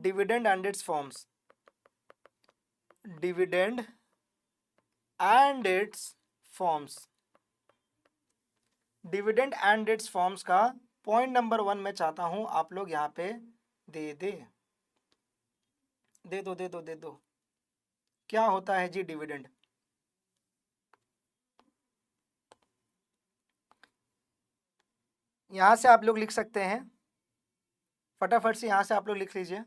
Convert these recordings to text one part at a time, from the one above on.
Dividend and it's forms, dividend and it's forms, dividend and it's forms का point number 1 मैं चाहता हूं आप लोग यहां पे दे दो। क्या होता है जी डिविडेंड? यहां से आप लोग लिख सकते हैं, फटाफट से यहां से आप लोग लिख लीजिए।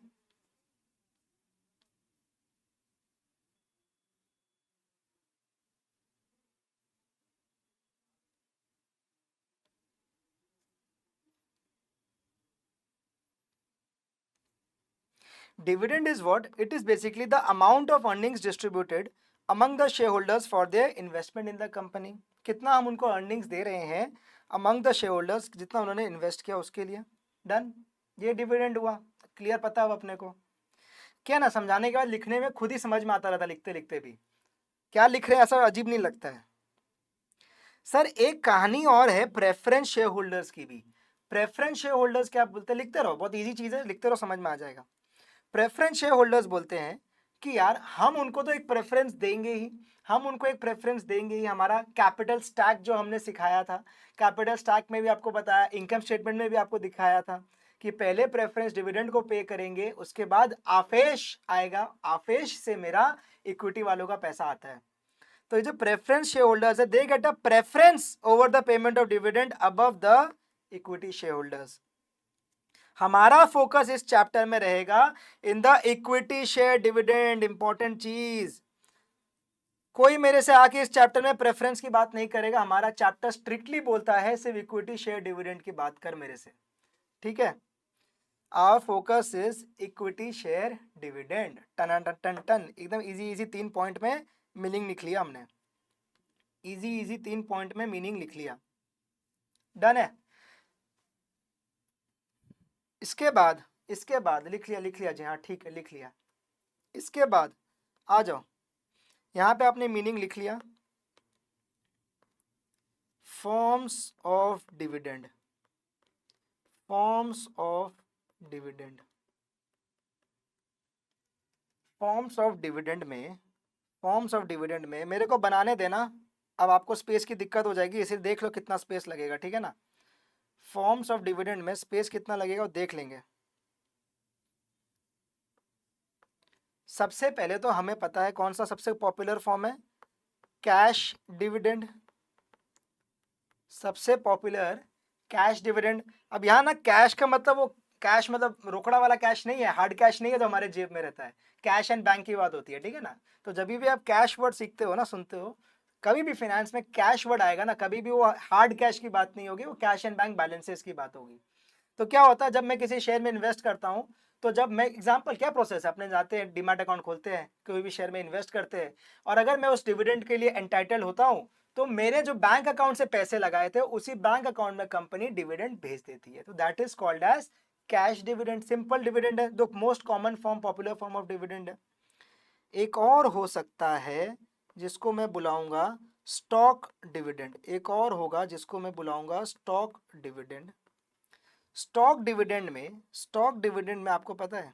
Dividend is what? It is basically the amount of earnings distributed among the shareholders for their investment in the company. कितना हम उनको earnings दे रहे हैं among the shareholders, जितना उन्होंने invest किया उसके लिए। डन, ये dividend हुआ। क्लियर पता अब अपने को क्या ना? समझाने के बाद लिखने में खुद ही समझ में आता रहता, लिखते लिखते भी क्या लिख रहे हैं ऐसा अजीब नहीं लगता है। सर एक कहानी और है प्रेफरेंस शेयर होल्डर्स की भी। प्रेफरेंस शेयर होल्डर्स क्या बोलते हैं? लिखते रहो, बहुत इजी चीज है, लिखते रहो, समझ में आ जाएगा। प्रेफरेंस शेयर होल्डर्स बोलते हैं कि यार हम उनको तो एक प्रेफरेंस देंगे ही, हम उनको एक प्रेफरेंस देंगे ही। हमारा कैपिटल स्टैक जो हमने सिखाया था, कैपिटल स्टैक में भी आपको बताया, इनकम स्टेटमेंट में भी आपको दिखाया था कि पहले प्रेफरेंस डिविडेंड को पे करेंगे, उसके बाद आफेश आएगा, आफेश से मेरा इक्विटी वालों का पैसा आता है। तो ये जो प्रेफरेंस शेयर होल्डर्स है, they get a preference over the payment of dividend above the equity share holders. हमारा फोकस इस चैप्टर में रहेगा in the equity share dividend. Important चीज, कोई मेरे से आके इस चैप्टर में प्रेफरेंस की बात नहीं करेगा। हमारा चैप्टर स्ट्रिक्टली बोलता है सिर्फ इक्विटी शेयर डिविडेंड की बात कर मेरे से, ठीक है? Our focus is equity share dividend. टन टन टन टन, एकदम इजी इजी 3 पॉइंट में मीनिंग लिख लिया हमने, इजी इजी 3 पॉइंट में मीनिंग लिख लिया। डन है। इसके बाद लिख लिया जी, हाँ ठीक है, लिख लिया। इसके बाद आ जाओ, यहां पे आपने मीनिंग लिख लिया, forms of dividend, forms of dividend, forms of dividend में, फॉर्म्स ऑफ डिविडेंड में मेरे को बनाने देना। अब आपको स्पेस की दिक्कत हो जाएगी, इसे देख लो कितना स्पेस लगेगा, ठीक है ना? फॉर्म्स ऑफ डिविडेंड में स्पेस कितना लगेगा वो देख लेंगे। सबसे पहले तो हमें पता है कौन सा सबसे पॉपुलर फॉर्म है, कैश डिविडेंड, सबसे पॉपुलर कैश डिविडेंड। अब यहाँ ना कैश का मतलब वो कैश मतलब रोकड़ा वाला कैश नहीं है, हार्ड कैश नहीं है जो हमारे जेब में रहता है, कैश एंड बैंक की बात होती है, ठीक है ना? तो जब भी आप कैश वर्ड सीखते हो ना, सुनते हो, कभी भी फाइनेंस में कैश वर्ड आएगा ना, कभी भी वो हार्ड कैश की बात नहीं होगी, वो कैश एंड बैंक बैलेंसेस की बात होगी। तो क्या होता है जब मैं किसी शेयर में इन्वेस्ट करता हूँ, तो जब मैं एग्जांपल, क्या प्रोसेस है, अपने जाते हैं डीमैट अकाउंट खोलते हैं, कोई भी शेयर में इन्वेस्ट करते हैं, और अगर मैं उस डिविडेंड के लिए एंटाइटल होता हूँ, तो मेरे जो बैंक अकाउंट से पैसे लगाए थे उसी बैंक अकाउंट में कंपनी डिविडेंड भेज देती है। तो that is called as cash dividend. Simple dividend है, जो most common form, popular form of dividend है। एक और हो सकता है जिसको मैं बुलाऊंगा स्टॉक डिविडेंड, एक और होगा जिसको मैं बुलाऊंगा स्टॉक डिविडेंड। स्टॉक डिविडेंड में आपको पता है,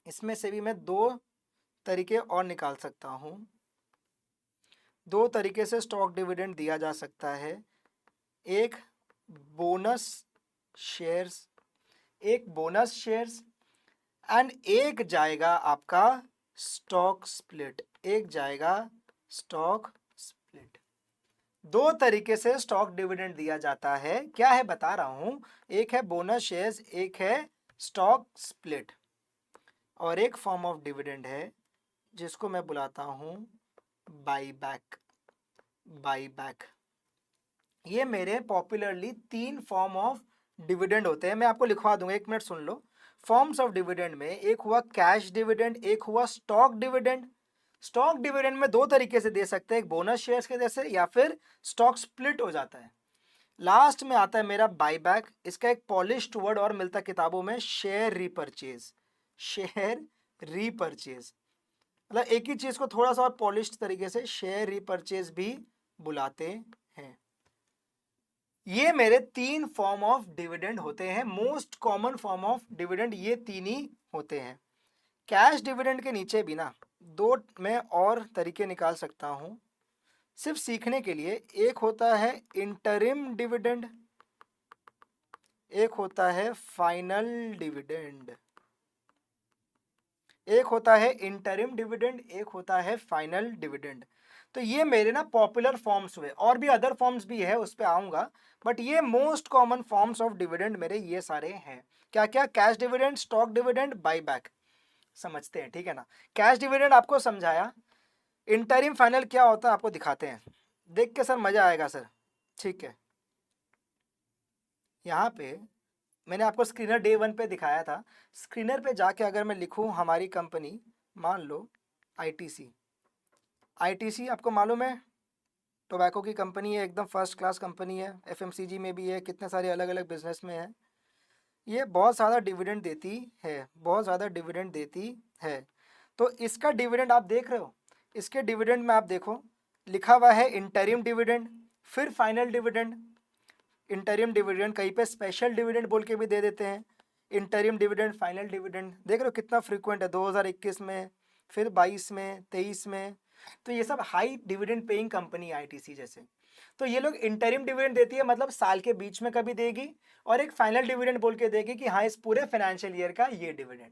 इसमें से भी मैं 2 तरीके और निकाल सकता हूं। 2 तरीके से स्टॉक डिविडेंड दिया जा सकता है, एक बोनस शेयर्स, एक बोनस शेयर्स, एंड एक जाएगा आपका स्टॉक स्प्लिट, एक जाएगा स्टॉक स्प्लिट। 2 तरीके से स्टॉक डिविडेंड दिया जाता है, क्या है बता रहा हूं, एक है बोनस शेयर्स, एक है स्टॉक स्प्लिट, और एक फॉर्म ऑफ डिविडेंड है जिसको मैं बुलाता हूं बाईबैक। बाईबैक, ये मेरे पॉपुलरली 3 फॉर्म ऑफ डिविडेंड होते हैं। मैं आपको लिखवा दूंगा, 1 minute soon low. Forms of dividend में एक हुआ कैश डिविडेंड, एक हुआ स्टॉक डिविडेंड। स्टॉक डिविडेंड में 2 तरीके से दे सकते हैं, एक बोनस शेयर्स के जैसे, या फिर स्टॉक स्प्लिट हो जाता है। लास्ट में आता है मेरा बाईबैक, इसका एक पॉलिश्ड वर्ड और मिलता है किताबों में, शेयर रीपरचेज। शेयर रीपरचेज मतलब एक ही चीज को थोड़ा सा और पॉलिश्ड तरीके से शेयर रीपरचेज भी बुलाते हैं। ये मेरे 3 फॉर्म ऑफ डिविडेंड होते हैं, most common form of dividend ये 3 ही होते हैं। कैश डिविडेंड के नीचे भी ना 2 मैं और तरीके निकाल सकता हूँ सिर्फ सीखने के लिए। एक होता है इंटरिम डिविडेंड, एक होता है फाइनल डिविडेंड। एक होता है इंटरिम डिविडेंड, एक होता है फाइनल डिविडेंड। तो ये मेरे ना पॉपुलर फॉर्म्स हुए, और भी अदर फॉर्म्स भी है, उस पर आऊंगा, बट ये most common forms of dividend मेरे ये सारे हैं। क्या क्या? Cash dividend, stock dividend, buyback. समझते हैं, ठीक है ना। कैश डिविडेंड आपको समझाया, इंटरिम फाइनल क्या होता है आपको दिखाते हैं, देख के सर मजा आएगा सर। ठीक है, यहाँ पे मैंने आपको स्क्रीनर डे 1 पे दिखाया था। स्क्रीनर पे जाके अगर मैं लिखूँ हमारी कंपनी, मान लो आईटीसी। आईटीसी आपको मालूम है टोबैको की कंपनी है, एकदम फर्स्ट क्लास कंपनी है, एफएमसीजी में भी है, कितने सारे अलग अलग बिजनेस में है। ये बहुत ज़्यादा डिविडेंड देती है, बहुत ज़्यादा डिविडेंड देती है। तो इसका डिविडेंड आप देख रहे हो, इसके डिविडेंड में आप देखो लिखा हुआ है इंटरिम डिविडेंड, फिर फाइनल डिविडेंड। इंटरिम डिविडेंड कहीं पे स्पेशल डिविडेंड बोल के भी दे देते हैं। इंटरिम डिविडेंड, फाइनल डिविडेंड, देख रहे हो कितना फ्रीक्वेंट है, 2021 में, फिर 22 में, 23 में। तो ये सब high dividend paying company ITC जैसे। तो ये लोग इंटरिम डिविडेंड देती है, मतलब साल के बीच में कभी देगी, और एक फाइनल डिविडेंड बोल के देगी कि हाँ इस पूरे फाइनेंशियल ईयर का ये डिविडेंड।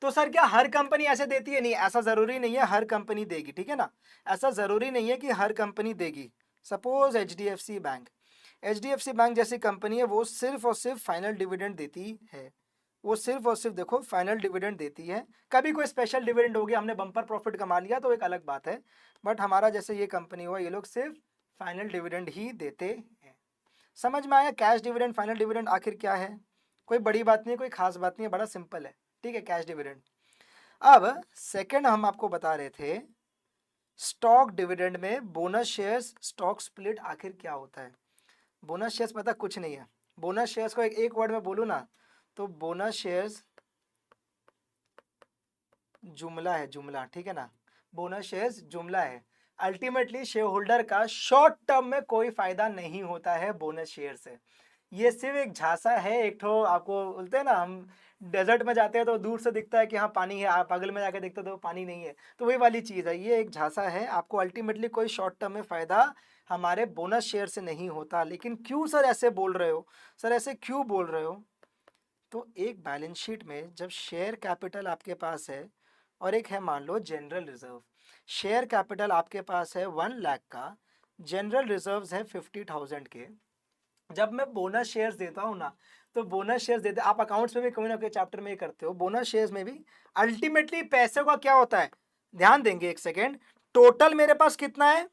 तो सर क्या हर कंपनी ऐसे देती है? नहीं, ऐसा जरूरी नहीं है हर कंपनी देगी, ठीक है ना। ऐसा जरूरी नहीं है कि हर कंपनी देगी। Suppose HDFC bank, HDFC bank जैसी कंपनी है, वो सिर्फ और सिर्फ फाइनल डिविडेंड देती है। वो सिर्फ और सिर्फ देखो फाइनल डिविडेंड देती है। कभी कोई स्पेशल डिविडेंड हो गया, हमने बम्पर प्रॉफिट कमा लिया तो एक अलग बात है, बट हमारा जैसे ये कंपनी हुआ, ये लोग सिर्फ फाइनल डिविडेंड ही देते हैं। समझ में आया कैश डिविडेंड फाइनल डिविडेंड आखिर क्या है? कोई बड़ी बात नहीं है, कोई खास बात नहीं है, बड़ा सिंपल है, ठीक है कैश डिविडेंड। अब सेकंड हम आपको बता रहे थे स्टॉक डिविडेंड में बोनस शेयर्स, स्टॉक स्प्लिट आखिर क्या होता है। बोनस शेयर्स पता कुछ नहीं है। बोनस शेयर्स को एक वर्ड में बोलूँ ना, तो बोनस शेयर्स जुमला है, जुमला, ठीक है ना। बोनस शेयर्स जुमला है। अल्टीमेटली शेयर होल्डर का शॉर्ट टर्म में कोई फायदा नहीं होता है बोनस शेयर से। ये सिर्फ एक झांसा है, एक ठो आपको बोलते हैं ना, हम डेजर्ट में जाते हैं तो दूर से दिखता है कि हाँ पानी है, आप बगल में जाके देखते हो तो पानी नहीं है, तो वही वाली चीज़ है, ये एक झांसा है। आपको अल्टीमेटली कोई शॉर्ट टर्म में फ़ायदा हमारे बोनस शेयर से नहीं होता। लेकिन क्यों सर ऐसे बोल रहे हो, सर ऐसे क्यों बोल रहे हो? तो एक बैलेंस शीट में जब शेयर कैपिटल आपके पास है, और एक है मान लो जनरल रिजर्व। शेयर कैपिटल आपके पास है 1 लाख का, जनरल रिजर्व्स है 50,000 के। जब मैं बोनस शेयर्स देता हूँ ना, तो बोनस शेयर्स देते, आप अकाउंट्स में भी कोई ना कोई चैप्टर में ही करते हो, बोनस शेयर्स में भी अल्टीमेटली पैसे का क्या होता है, ध्यान देंगे एक सेकेंड। टोटल मेरे पास कितना है?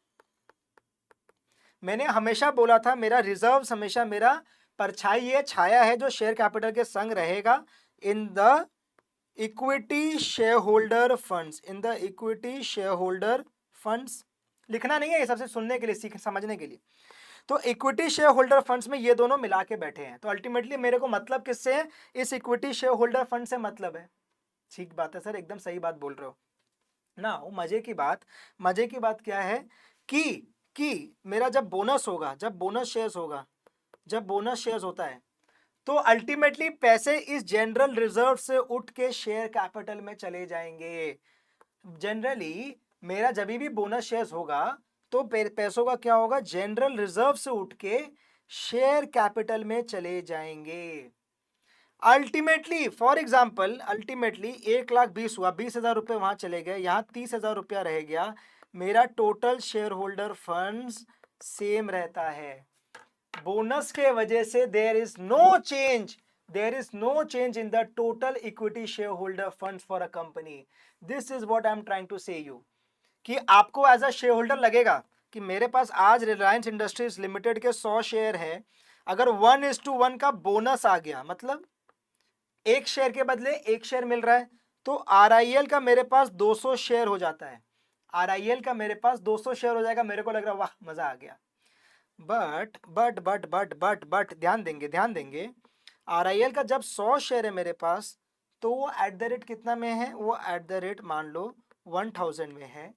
मैंने हमेशा बोला था मेरा रिजर्व हमेशा मेरा परछाई है, छाया है, जो शेयर कैपिटल के संग रहेगा in the equity shareholder funds, in the equity shareholder funds. लिखना नहीं है, ये सबसे सुनने के लिए, सीख समझने के लिए। तो इक्विटी शेयर होल्डर फंड्स में ये दोनों मिला के बैठे हैं। तो अल्टीमेटली मेरे को मतलब किससे है? इस इक्विटी शेयर होल्डर फंड से मतलब है। ठीक बात है सर, एकदम सही बात बोल रहे हो ना। मजे की बात, मजे की बात क्या है कि मेरा जब बोनस होगा, जब बोनस शेयर्स होगा, जब बोनस शेयर्स होता है, तो अल्टीमेटली पैसे इस जनरल रिजर्व से उठ के शेयर कैपिटल में चले जाएंगे। जनरली मेरा जब भी बोनस शेयर्स होगा, तो पैसों का क्या होगा, जनरल रिजर्व से उठ के शेयर कैपिटल में चले जाएंगे। अल्टीमेटली फॉर एग्जाम्पल, अल्टीमेटली 1,20,000 हुआ, 20,000 रुपये वहां चले गए, यहाँ 30,000 रुपया रह गया, मेरा total shareholder funds same रहता है। बोनस के वजह से there is no change, there is no change in the total equity shareholder fund for a company. This is what I am trying to say you, कि आपको as a share holder लगेगा कि मेरे पास आज Reliance industries limited के 100 share है, अगर 1:1 का बोनस आ गया, मतलब एक शेयर के बदले एक शेयर मिल रहा है, तो आरआईएल का मेरे पास 200 शेयर हो जाता है। आरआईएल का मेरे पास 200 शेयर हो जाएगा, मेरे को लग रहा है वाह मजा आ गया। बट ध्यान देंगे, ध्यान देंगे, आरआईएल का जब 100 शेयर है मेरे पास, तो वो एट द रेट कितना में है, वो एट द रेट मान लो 1000 में है।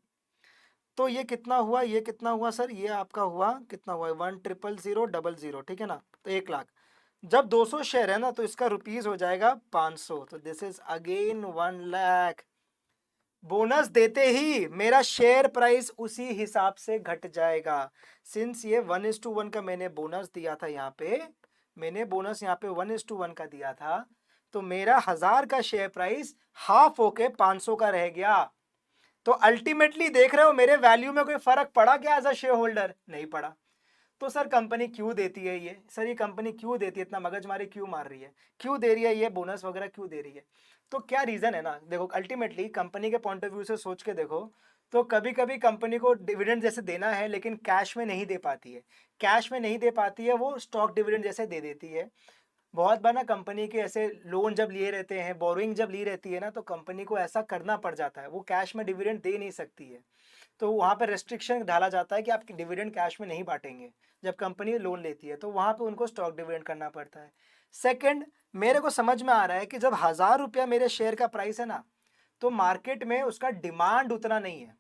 तो ये कितना हुआ, ये कितना हुआ सर, ये आपका हुआ कितना हुआ 1,000,000, ठीक है ना, तो 1 लाख। जब 200 शेयर है ना तो इसका रुपीज हो जाएगा 500, तो this is again 1 lakh. Bonus देते ही मेरा शेयर प्राइस उसी हिसाब से घट जाएगा। सिंस ये 1:1 का मैंने बोनस दिया था, यहाँ पे मैंने बोनस यहाँ पे 1:1 का दिया था, तो मेरा 1000 का शेयर प्राइस हाफ होके 500 का रह गया। तो अल्टीमेटली देख रहे हो मेरे वैल्यू में कोई फर्क पड़ा क्या एज अ शेयर होल्डर? नहीं पड़ा। तो सर कंपनी क्यों देती है ये, सर ये कंपनी क्यों देती है, इतना मगजमारी क्यों मार रही है, क्यों दे रही है ये बोनस वगैरह क्यों दे रही है? तो क्या रीजन है ना, देखो अल्टीमेटली कंपनी के पॉइंट ऑफ व्यू से सोच के देखो, तो कभी कभी कंपनी को डिविडेंड जैसे देना है लेकिन कैश में नहीं दे पाती है, कैश में नहीं दे पाती है, वो स्टॉक डिविडेंड जैसे दे देती है। बहुत बार ना कंपनी के ऐसे लोन जब लिए रहते हैं, बोरोइंग जब ली रहती है ना, तो कंपनी को ऐसा करना पड़ जाता है, वो कैश में डिविडेंड दे नहीं सकती है, तो वहाँ पे रेस्ट्रिक्शन डाला जाता है कि आप डिविडेंड कैश में नहीं बांटेंगे। जब कंपनी लोन लेती है तो वहाँ पे उनको स्टॉक डिविडेंड करना पड़ता है। सेकंड, मेरे को समझ में आ रहा है कि जब 1000 रुपया मेरे शेयर का प्राइस है ना, तो मार्केट में उसका डिमांड उतना नहीं है।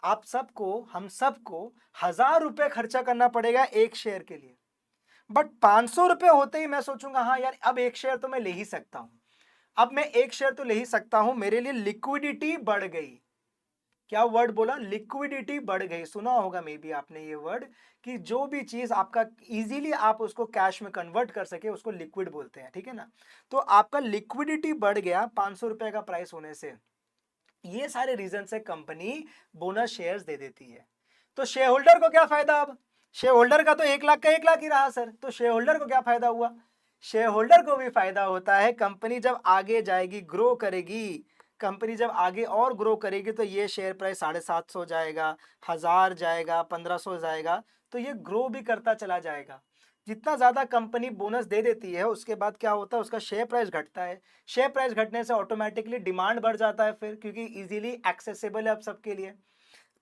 आप सबको, हम सबको 1000 रुपये खर्चा करना पड़ेगा एक शेयर के लिए, बट 500 रुपये होते ही मैं सोचूंगा हाँ यार अब एक शेयर तो मैं ले ही सकता हूं, अब मैं एक शेयर तो ले ही सकता हूं, मेरे लिए लिक्विडिटी बढ़ गई। क्या वर्ड बोला? लिक्विडिटी बढ़ गई। सुना होगा मे बी आपने ये वर्ड, कि जो भी चीज आपका इजीली आप उसको कैश में कन्वर्ट कर सके उसको लिक्विड बोलते हैं, ठीक है ना। तो आपका लिक्विडिटी बढ़ गया 500 रुपए का प्राइस होने से। ये सारे रीजन से कंपनी बोनस शेयर्स दे देती है। तो शेयर होल्डर को क्या फायदा? अब शेयर होल्डर का तो 1 लाख का 1 लाख ही रहा सर, तो शेयर होल्डर को क्या फायदा हुआ? शेयर होल्डर को भी फायदा होता है। कंपनी जब आगे जाएगी, ग्रो करेगी, कंपनी जब आगे और ग्रो करेगी तो ये शेयर प्राइस 750 जाएगा, 1000 जाएगा, 1500 जाएगा, तो ये ग्रो भी करता चला जाएगा। जितना ज़्यादा कंपनी बोनस दे देती है उसके बाद क्या होता है, उसका शेयर प्राइस घटता है। शेयर प्राइस घटने से ऑटोमेटिकली डिमांड बढ़ जाता है फिर, क्योंकि इजीली एक्सेसिबल है अब सबके लिए।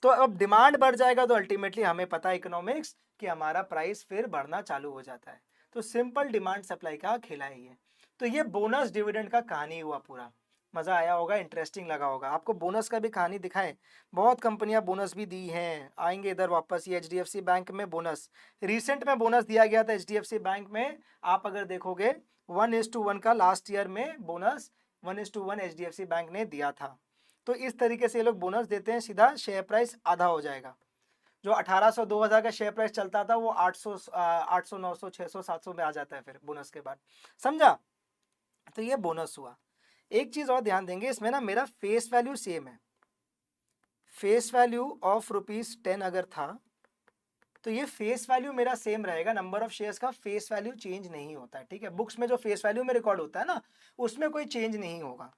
तो अब डिमांड बढ़ जाएगा तो अल्टीमेटली हमें पता है इकोनॉमिक्स कि हमारा प्राइस फिर बढ़ना चालू हो जाता है। तो सिंपल डिमांड सप्लाई का खेला है ये। तो ये बोनस डिविडेंड का कहानी हुआ पूरा। मज़ा आया होगा, इंटरेस्टिंग लगा होगा आपको। बोनस का भी कहानी दिखाएं, बहुत कंपनियां बोनस भी दी हैं, आएंगे इधर वापस। ये HDFC बैंक में बोनस, रिसेंट में बोनस दिया गया था HDFC बैंक में। आप अगर देखोगे 1:1 का लास्ट ईयर में बोनस 1:1 HDFC बैंक ने दिया था। तो इस तरीके से ये लोग बोनस देते हैं, सीधा शेयर प्राइस आधा हो जाएगा। जो 1800 2000 का शेयर प्राइस चलता था वो 800 800 900 600 700 में आ जाता है फिर बोनस के बाद। समझा? तो ये बोनस हुआ। एक चीज और ध्यान देंगे इसमें ना, मेरा फेस वैल्यू सेम है। फेस वैल्यू ऑफ ₹10 अगर था तो ये फेस वैल्यू मेरा सेम रहेगा। नंबर ऑफ शेयर्स का फेस वैल्यू चेंज नहीं होता है, ठीक है। बुक्स में जो फेस वैल्यू में रिकॉर्ड होता है ना, उसमें कोई चेंज नहीं होगा।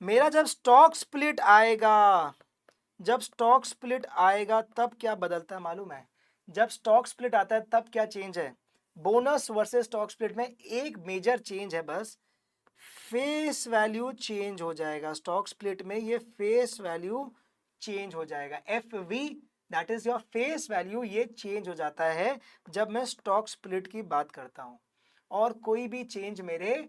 मेरा जब स्टॉक स्प्लिट आएगा, जब स्टॉक स्प्लिट आएगा तब क्या बदलता है मालूम है? जब स्टॉक स्प्लिट आता है तब क्या चेंज है? बोनस वर्सेस स्टॉक स्प्लिट में एक मेजर चेंज है बस, फेस वैल्यू चेंज हो जाएगा। स्टॉक स्प्लिट में ये फेस वैल्यू चेंज हो जाएगा। FV, that is your face value, ये चेंज हो जाता है जब मैं स्टॉक स्प्लिट की बात करता हूं। और कोई भी चेंज मेरे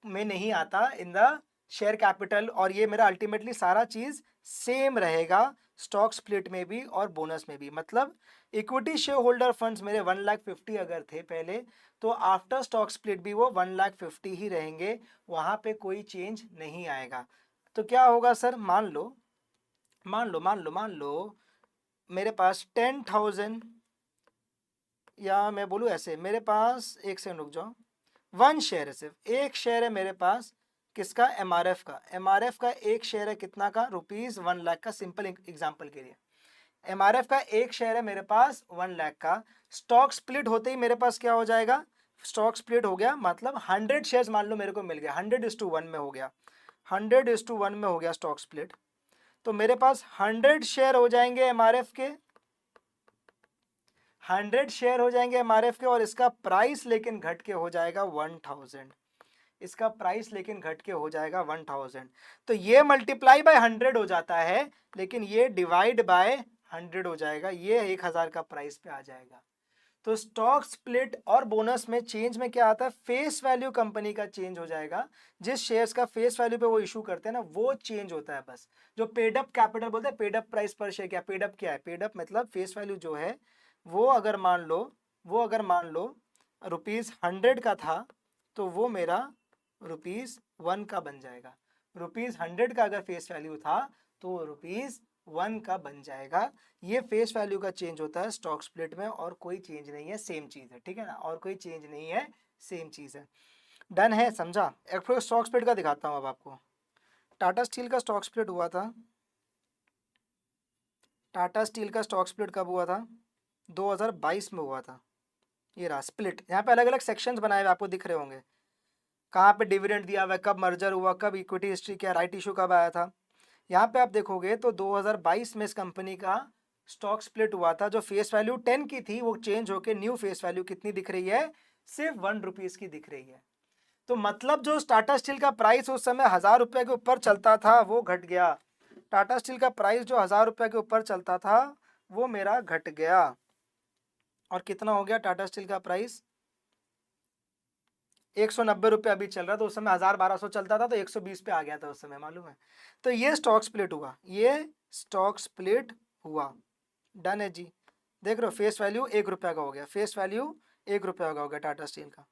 में नहीं आता इन द शेयर कैपिटल। और ये मेरा अल्टीमेटली सारा चीज सेम रहेगा स्टॉक स्प्लिट में भी और बोनस में भी। मतलब इक्विटी शेयर होल्डर फंड्स मेरे 1,50,000 अगर थे पहले, तो आफ्टर स्टॉक स्प्लिट भी वो 1,50,000 ही रहेंगे, वहां पे कोई चेंज नहीं आएगा। तो क्या होगा सर? मान लो मेरे पास 10,000, या मैं बोलूँ ऐसे, मेरे पास, एक सेकंड रुक जाओ, 1 शेयर है, सिर्फ एक शेयर है मेरे पास। किसका? MRF का। MRF का एक शेयर है कितना का? ₹1,00,000 का। सिंपल एग्जांपल के लिए MRF का एक शेयर है मेरे पास 1,00,000 का। स्टॉक स्प्लिट होते ही मेरे पास क्या हो जाएगा? स्टॉक स्प्लिट हो गया मतलब 100 शेयर्स मान लो मेरे को मिल गया, 100:1 में हो गया, 100:1 में हो गया स्टॉक स्प्लिट। तो मेरे पास 100 शेयर हो जाएंगे MRF के, 100 शेयर हो जाएंगे MRF के, और इसका प्राइस लेकिन घट के हो जाएगा 1000। इसका प्राइस लेकिन घट के हो जाएगा 1000। तो ये मल्टीप्लाई बाय 100 हो जाता है, लेकिन ये डिवाइड बाय 100 हो जाएगा, ये 1000 का प्राइस पे आ जाएगा। तो स्टॉक स्प्लिट और बोनस में चेंज में क्या आता है, फेस वैल्यू कंपनी का चेंज हो जाएगा। जिस शेयर्स का फेस वैल्यू पे वो इशू करते हैं ना, वो चेंज होता है बस। जो पेड अप कैपिटल बोलते हैं, पेड अप प्राइस पर शेयर, क्या पेड अप क्या है, पेड अप मतलब फेस वैल्यू जो है वो अगर मान लो ₹100 का था, तो वो मेरा ₹1 का बन जाएगा। ₹100 का अगर फेस वैल्यू था तो ₹1 का बन जाएगा। ये फेस वैल्यू का चेंज होता है स्टॉक स्प्लिट में, और कोई चेंज नहीं है, सेम चीज है, ठीक है ना, और कोई चेंज नहीं है, सेम चीज है। डन है, समझा। एक फिर स्टॉक स्प्लिट का दिखाता हूँ अब आपको। टाटा स्टील का स्टॉक स्प्लिट हुआ था। टाटा स्टील का स्टॉक स्प्लिट कब हुआ था, 2022 में हुआ था। ये रहा स्प्लिट, यहाँ पे अलग अलग सेक्शंस बनाए हुए आपको दिख रहे होंगे, कहाँ पे डिविडेंड दिया हुआ है, कब मर्जर हुआ, कब इक्विटी हिस्ट्री क्या, राइट इशू कब आया था। यहाँ पे आप देखोगे तो 2022 में इस कंपनी का स्टॉक स्प्लिट हुआ था। जो फेस वैल्यू 10 की थी वो चेंज होके न्यू फेस वैल्यू कितनी दिख रही है, सिर्फ ₹1 की दिख रही है। तो मतलब जो टाटा स्टील का प्राइस उस समय ₹1000 के ऊपर चलता था वो घट गया। टाटा स्टील का प्राइस जो ₹1000 के ऊपर चलता था वो मेरा घट गया। और कितना हो गया टाटा स्टील का प्राइस, ₹190 अभी चल रहा था, तो उस समय 1000-1200 चलता था, तो 120 पे आ गया था उस समय, मालूम है। तो ये स्टॉक स्प्लिट हुआ, ये स्टॉक स्प्लिट हुआ। डन है जी। देख रहे हो, फेस वैल्यू ₹1 का हो गया, फेस वैल्यू ₹1 का हो गया टाटा स्टील का।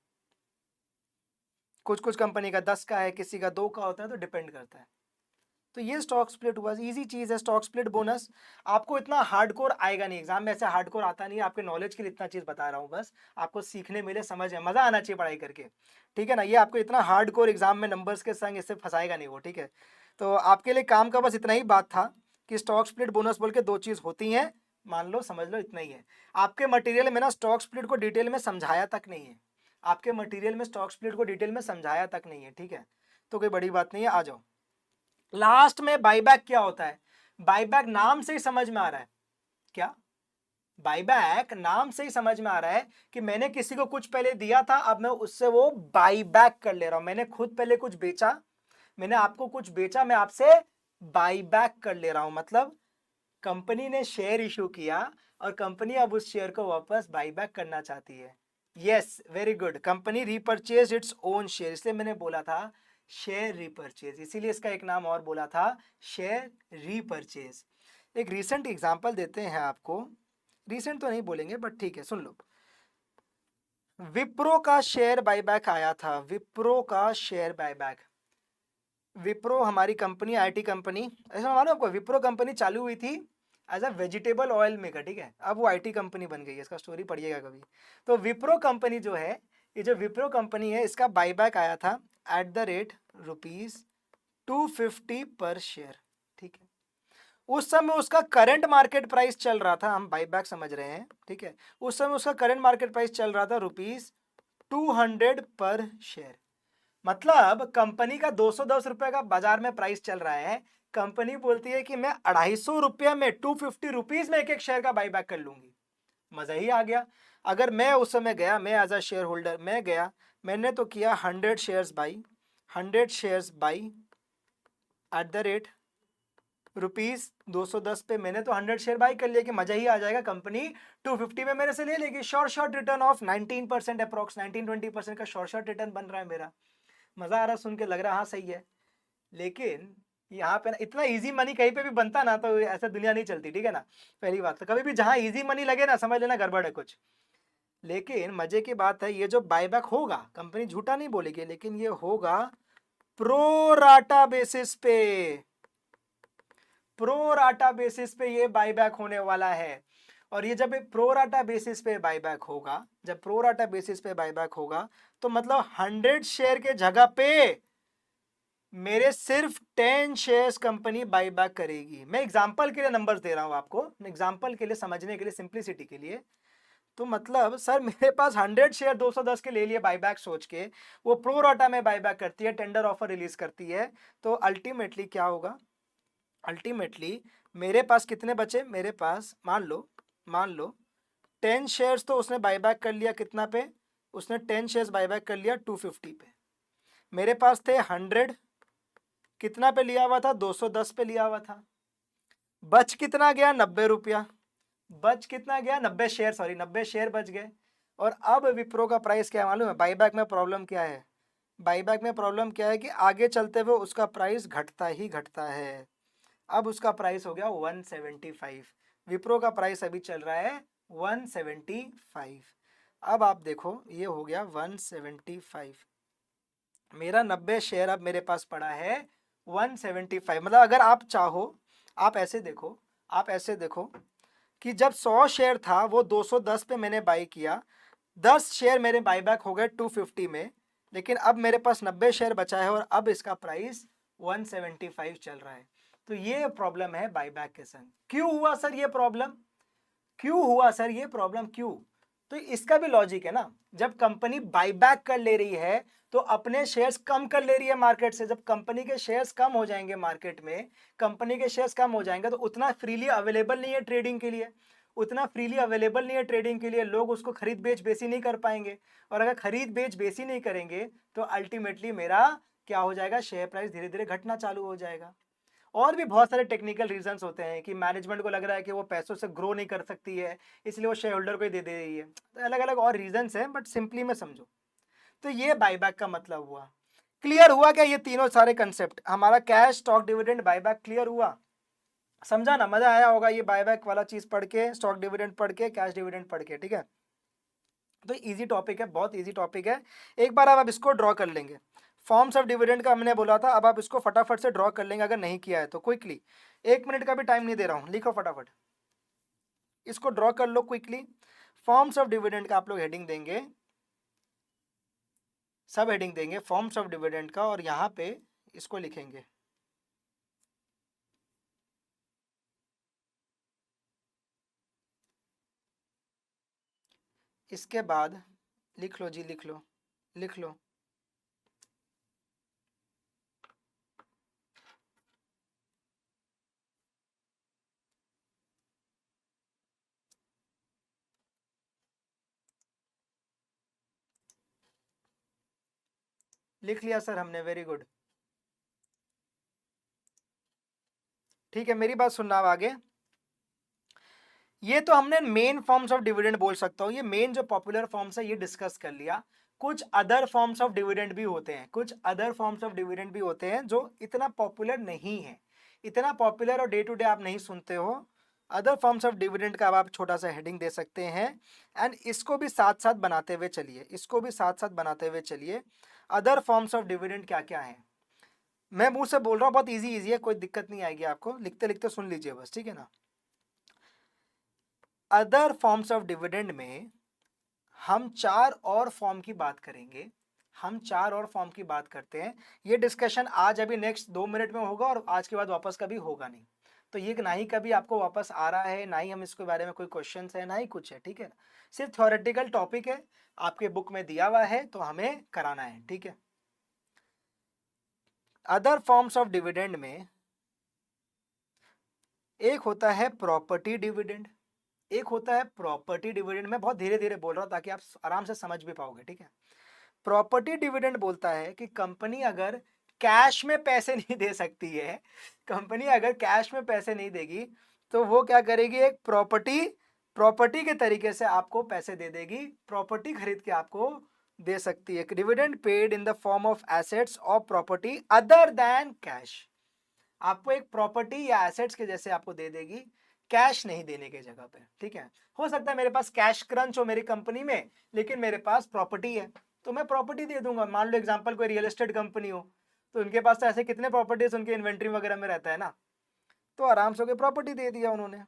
कुछ कुछ कंपनी का 10 का है, किसी का 2 का होता है, तो डिपेंड करता है। तो ये स्टॉक स्प्लिट हुआ, इजी चीज है स्टॉक स्प्लिट बोनस। आपको इतना हार्डकोर आएगा नहीं, एग्जाम में ऐसे हार्डकोर आता नहीं है, आपके नॉलेज के लिए इतना चीज बता रहा हूँ बस, आपको सीखने मिले, समझ में मजा आना चाहिए पढ़ाई करके, ठीक है ना। ये आपको इतना हार्डकोर एग्जाम में नंबर्स के संग इससे फंसाएगा नहीं वो, ठीक है। तो आपके लिए काम का बस इतना ही बात था कि स्टॉक स्प्लिट बोनस बोल के 2 चीज होती हैं, मान लो, समझ लो, इतना ही है। आपके मटेरियल में ना स्टॉक स्प्लिट को डिटेल में समझाया तक नहीं है, आपके मटेरियल में स्टॉक स्प्लिट को डिटेल में समझाया तक नहीं है, ठीक है। तो कोई बड़ी बात नहीं है, आ जाओ। लास्ट में बाईबैक क्या होता है, बाईबैक नाम से ही समझ में आ रहा है क्या, बाईबैक नाम से ही समझ में आ रहा है कि मैंने किसी को कुछ पहले दिया था, अब मैं उससे वो बाईबैक कर ले रहा हूं। मैंने खुद पहले कुछ बेचा, मैंने आपको कुछ बेचा, मैं आपसे बाईबैक कर ले रहा हूं। मतलब कंपनी ने शेयर इशू किया और कंपनी अब उस शेयर को वापस बाईबैक करना चाहती है। Yes, very good, company repurchase its own share, इसलिए मैंने बोला था शेयर रीपरचेज, इसीलिए इसका एक नाम और बोला था, शेयर रीपरचेज। एक रीसेंट एग्जांपल देते हैं आपको, रीसेंट तो नहीं बोलेंगे बट ठीक है, सुन लो। विप्रो का शेयर बायबैक आया था, विप्रो का शेयर बायबैक। विप्रो हमारी कंपनी, आईटी कंपनी, ऐसा मालूम आपको, विप्रो कंपनी चालू हुई थी as a vegetable oil maker, ठीक है, अब वो आईटी कंपनी बन गई है, इसका स्टोरी पढ़िएगा कभी। तो विप्रो कंपनी जो है, ये जो विप्रो कंपनी है, इसका बायबैक आया था एट द रेट ₹250 पर शेयर, ठीक है। उस समय उसका करंट मार्केट प्राइस चल रहा था, हम बाईबैक समझ रहे हैं, ठीक है, उस समय उसका करंट मार्केट प्राइस चल रहा था ₹200 पर शेयर। मतलब कंपनी का ₹210 का बाजार में प्राइस चल रहा है, कंपनी बोलती है कि मैं ₹250 में, ₹250 में एक एक शेयर का बाईबैक कर लूंगी। मजा ही आ गया। अगर मैं उस समय गया, मैं एज अ शेयर होल्डर मैं गया, मैंने तो किया 100 shares by, 100 shares by at the rate ₹210 पे, मैंने तो 100 शेयर बाई कर लिया कि मजा ही आ जाएगा, कंपनी 250 में मेरे से ले लेगी, शॉर्ट रिटर्न ऑफ 19%, अप्रोक्स 19-20% का शॉर्ट रिटर्न बन रहा है मेरा। मजा आ रहा, सुन के लग रहा हाँ सही है। लेकिन यहाँ पे ना इतना इजी मनी कहीं पे भी बनता ना तो ऐसा दुनिया नहीं चलती, ठीक है ना। पहली बात तो कभी भी जहाँ इजी मनी लगे ना, समझ लेना गड़बड़ है कुछ। लेकिन मजे की बात है, ये जो बायबैक होगा, कंपनी झूठा नहीं बोलेगी, लेकिन ये होगा प्रो राटा बेसिस पे, प्रो राटा बेसिस पे ये बायबैक होने वाला है। और ये जब प्रो राटा बेसिस पे बायबैक होगा, जब प्रो राटा बेसिस पे बायबैक होगा, तो मतलब 100 शेयर के जगह पे मेरे सिर्फ 10 शेयर्स कंपनी बाईबैक करेगी। मैं एग्जांपल के लिए नंबर्स दे रहा हूं आपको, एग्जांपल के लिए, समझने के लिए, सिंप्लिसिटी के लिए। तो मतलब सर मेरे पास 100 शेयर 210 के ले लिए बाईबैक सोच के, वो प्रो राटा में बाईबैक करती है, टेंडर ऑफर रिलीज करती है, तो अल्टीमेटली क्या होगा, अल्टीमेटली मेरे पास कितने बचे, मेरे पास मान लो 10 शेयर्स तो उसने बाईबैक कर लिया, कितना पे, उसने 10 शेयर्स बाईबैक कर लिया 250 पे, मेरे पास थे 100, कितना पे लिया हुआ था, 210 पे लिया हुआ था, बच कितना गया, ₹90, बच कितना गया, 90 शेयर, सॉरी 90 शेयर बच गए। और अब विप्रो का प्राइस क्या है मालूम है? बाईबैक में प्रॉब्लम क्या है? बाईबैक में प्रॉब्लम क्या है कि आगे चलते हुए उसका प्राइस घटता ही घटता है। अब उसका प्राइस हो गया 175। विप्रो का प्राइस अभी चल रहा है 175। अब आप देखो ये हो गया 175, मेरा 90 शेयर अब मेरे पास पड़ा है 175। मतलब अगर आप चाहो, आप ऐसे देखो, आप ऐसे देखो कि जब 100 शेयर था वो 210 पे मैंने बाई किया, 10 शेयर मेरे बाईबैक हो गए 250 में, लेकिन अब मेरे पास 90 शेयर बचा है और अब इसका प्राइस 175 चल रहा है। तो ये प्रॉब्लम है बाईबैक के संग। क्यों हुआ सर ये प्रॉब्लम? क्यों हुआ सर ये प्रॉब्लम क्यों? तो इसका भी लॉजिक है ना। जब कंपनी बाईबैक कर ले रही है तो अपने शेयर्स कम कर ले रही है मार्केट से। जब कंपनी के शेयर्स कम हो जाएंगे मार्केट में, कंपनी के शेयर्स कम हो जाएंगे तो उतना फ्रीली अवेलेबल नहीं है ट्रेडिंग के लिए, उतना फ्रीली अवेलेबल नहीं है ट्रेडिंग के लिए, लोग उसको खरीद बेच बेसी नहीं कर पाएंगे। और अगर खरीद बेच बेसी नहीं करेंगे तो अल्टीमेटली मेरा क्या हो जाएगा? शेयर प्राइस धीरे धीरे घटना चालू हो जाएगा। और भी बहुत सारे टेक्निकल रीजंस होते हैं कि मैनेजमेंट को लग रहा है कि वो पैसों से ग्रो नहीं कर सकती है, इसलिए वो शेयर होल्डर को ही दे रही है। तो अलग अलग और रीजंस हैं, बट सिंपली में समझो तो ये बाईबैक का मतलब हुआ। क्लियर हुआ क्या ये तीनों सारे कंसेप्ट? हमारा cash, stock dividend, buyback clear हुआ? समझा ना? मजा आया होगा ये बाईबैक वाला चीज पढ़ के, स्टॉक डिविडेंड पढ़ के, कैश डिविडेंड पढ़ के, ठीक है? तो इजी टॉपिक है, बहुत इजी टॉपिक है। एक बार अब आप इसको ड्रॉ कर लेंगे, फॉर्म्स ऑफ डिविडेंड का हमने बोला था, अब आप इसको फटाफट से ड्रॉ कर लेंगे अगर नहीं किया है तो क्विकली। 1 मिनट का भी टाइम नहीं दे रहा हूं, लिखो फटाफट, इसको ड्रॉ कर लो क्विकली। फॉर्म्स ऑफ डिविडेंड का आप लोग हेडिंग देंगे, सब हेडिंग देंगे फॉर्म्स ऑफ डिविडेंड का, और यहाँ पे इसको लिखेंगे। इसके बाद लिख लो जी, लिख लो, लिख लो। लिख लिया सर हमने, वेरी गुड। ठीक है, मेरी बात सुनना अब आगे। ये तो हमने मेन फॉर्म्स ऑफ डिविडेंड बोल सकता हूँ, ये मेन जो पॉपुलर फॉर्म्स है ये डिस्कस कर लिया। कुछ अदर फॉर्म्स ऑफ डिविडेंड भी होते हैं, कुछ अदर फॉर्म्स ऑफ डिविडेंड भी होते हैं जो इतना पॉपुलर नहीं है, इतना पॉपुलर और डे टू डे आप नहीं सुनते हो। अदर फॉर्म्स ऑफ डिविडेंड का अब आप छोटा सा हेडिंग दे सकते हैं, एंड इसको भी साथ साथ बनाते हुए चलिए, इसको भी साथ साथ बनाते हुए चलिए। अदर फॉर्म्स ऑफ डिविडेंड क्या क्या है? मैं मुंह से बोल रहा हूँ, बहुत इजी इजी है, कोई दिक्कत नहीं आएगी आपको, लिखते लिखते सुन लीजिए बस, ठीक है ना? अदर फॉर्म्स ऑफ डिविडेंड में हम 4 और फॉर्म की बात करेंगे, हम 4 और फॉर्म की बात करते हैं। ये डिस्कशन आज अभी नेक्स्ट 2 मिनट में होगा और आज के बाद वापस कभी होगा नहीं। तो ये ना ही कभी आपको वापस आ रहा है, ना ही हम इसके बारे में कोई क्वेश्चन है, ना ही कुछ है, ठीक है ना? सिर्फ थ्योरेटिकल टॉपिक है, आपके बुक में दिया हुआ है तो हमें कराना है, ठीक है? अदर फॉर्म्स ऑफ डिविडेंड में एक होता है प्रॉपर्टी डिविडेंड, एक होता है प्रॉपर्टी डिविडेंड। मैं बहुत धीरे धीरे बोल रहा हूँ ताकि आप आराम से समझ भी पाओगे, ठीक है? प्रॉपर्टी डिविडेंड बोलता है कि कंपनी अगर कैश में पैसे नहीं दे सकती है, कंपनी अगर कैश में पैसे नहीं देगी तो वो क्या करेगी? एक प्रॉपर्टी, प्रॉपर्टी के तरीके से आपको पैसे दे देगी, प्रॉपर्टी खरीद के आपको दे सकती है। Dividend paid in the form of assets और प्रॉपर्टी अदर देन कैश। आपको एक प्रॉपर्टी या एसेट्स के जैसे आपको दे देगी, कैश नहीं देने के जगह पे, ठीक है? हो सकता है मेरे पास कैश क्रंच हो मेरी कंपनी में, लेकिन मेरे पास प्रॉपर्टी है तो मैं प्रॉपर्टी दे दूंगा। मान लो एग्जांपल कोई रियल एस्टेट कंपनी हो, तो उनके पास तो ऐसे कितने प्रॉपर्टीज उनके इन्वेंट्री वगैरह में रहता है ना, तो आराम से प्रॉपर्टी दे दिया उन्होंने।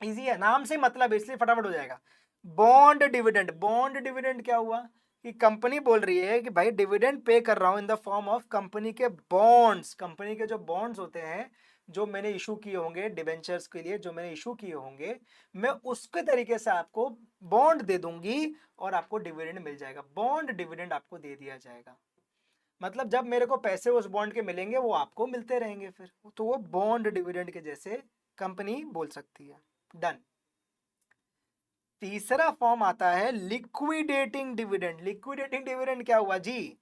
इजी है, नाम से मतलब इसलिए फटाफट हो जाएगा। बॉन्ड डिविडेंड, बॉन्ड डिविडेंड क्या हुआ कि कंपनी बोल रही है कि भाई डिविडेंड पे कर रहा हूं in the form of company के बॉन्ड्स, कंपनी के जो बॉन्ड्स होते हैं जो मैंने इशू किए होंगे डिबेंचर्स के लिए, जो मैंने इशू किए होंगे, मैं उसके तरीके से आपको बॉन्ड दे दूंगी और आपको डिविडेंड मिल जाएगा, बॉन्ड डिविडेंड आपको दे दिया जाएगा। मतलब जब मेरे को पैसे उस बॉन्ड के मिलेंगे वो आपको मिलते रहेंगे फिर, तो वो बॉन्ड डिविडेंड के जैसे कंपनी बोल सकती है। डन। तीसरा फॉर्म आता है लिक्विडेटिंग डिविडेंड। लिक्विडेटिंग डिविडेंड क्या हुआ जी?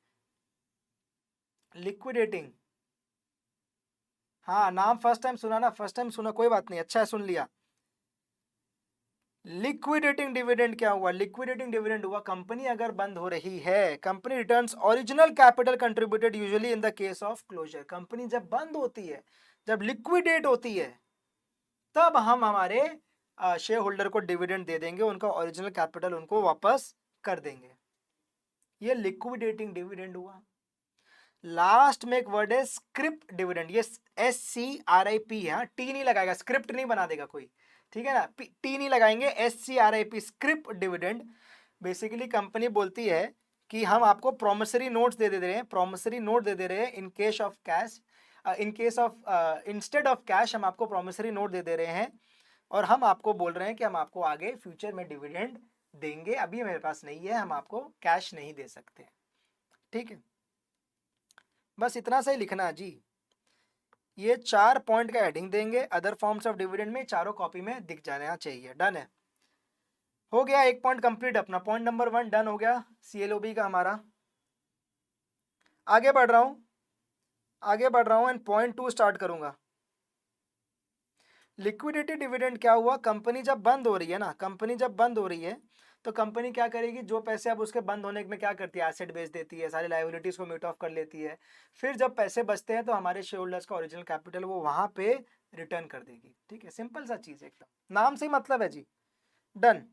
लिक्विडेटिंग, हाँ नाम फर्स्ट टाइम सुना ना, फर्स्ट टाइम सुना, कोई बात नहीं, अच्छा है सुन लिया। लिक्विडेटिंग डिविडेंड क्या हुआ? लिक्विडेटिंग डिविडेंड हुआ कंपनी अगर बंद हो रही है, company returns original capital contributed usually in the case of closure. Company जब बंद होती है, जब लिक्विडेट होती है, तब हम हमारे शेयर होल्डर को डिविडेंड दे देंगे, उनका ओरिजिनल कैपिटल उनको वापस कर देंगे। ये लिक्विडेटिंग डिविडेंड हुआ। लास्ट में एक वर्ड है स्क्रिप डिविडेंड, ये SCRIP है, टी नहीं लगाएगा, स्क्रिप्ट नहीं बना देगा कोई, ठीक है ना, टी नहीं लगाएंगे, SCRIP script dividend. Basically company बोलती है कि हम आपको प्रोमिसरी नोट्स दे रहे हैं, प्रोमिसरी नोट दे रहे हैं in case of cash, in case of instead of cash हम आपको प्रोमिसरी नोट दे रहे हैं, और हम आपको बोल रहे हैं कि हम आपको आगे फ्यूचर में डिविडेंड देंगे, अभी मेरे पास नहीं है, हम आपको कैश नहीं दे सकते। ठीक है, बस इतना सा ही लिखना है जी। ये 4 पॉइंट का हेडिंग देंगे, अदर फॉर्म्स ऑफ डिविडेंड में चारों कॉपी में दिख जाना चाहिए। डन है, हो गया, एक पॉइंट कंप्लीट अपना, पॉइंट नंबर 1 डन हो गया CLOB का हमारा। आगे बढ़ रहा हूं, आगे बढ़ रहा हूं एंड पॉइंट 2 स्टार्ट करूंगा। लिक्विडिटी डिविडेंड क्या हुआ? कंपनी जब बंद हो रही है ना, कंपनी जब बंद हो रही है तो कंपनी क्या करेगी, जो पैसे अब उसके बंद होने में क्या करती है, एसेट बेच देती है, सारी लायबिलिटीज को मीट ऑफ कर लेती है। फिर जब पैसे बचते हैं तो हमारे शेयर होल्डर्स का ओरिजिनल कैपिटल वो वहां पे रिटर्न कर देगी। ठीक है, सिंपल सा चीज एकदम, नाम से ही मतलब है जी। डन।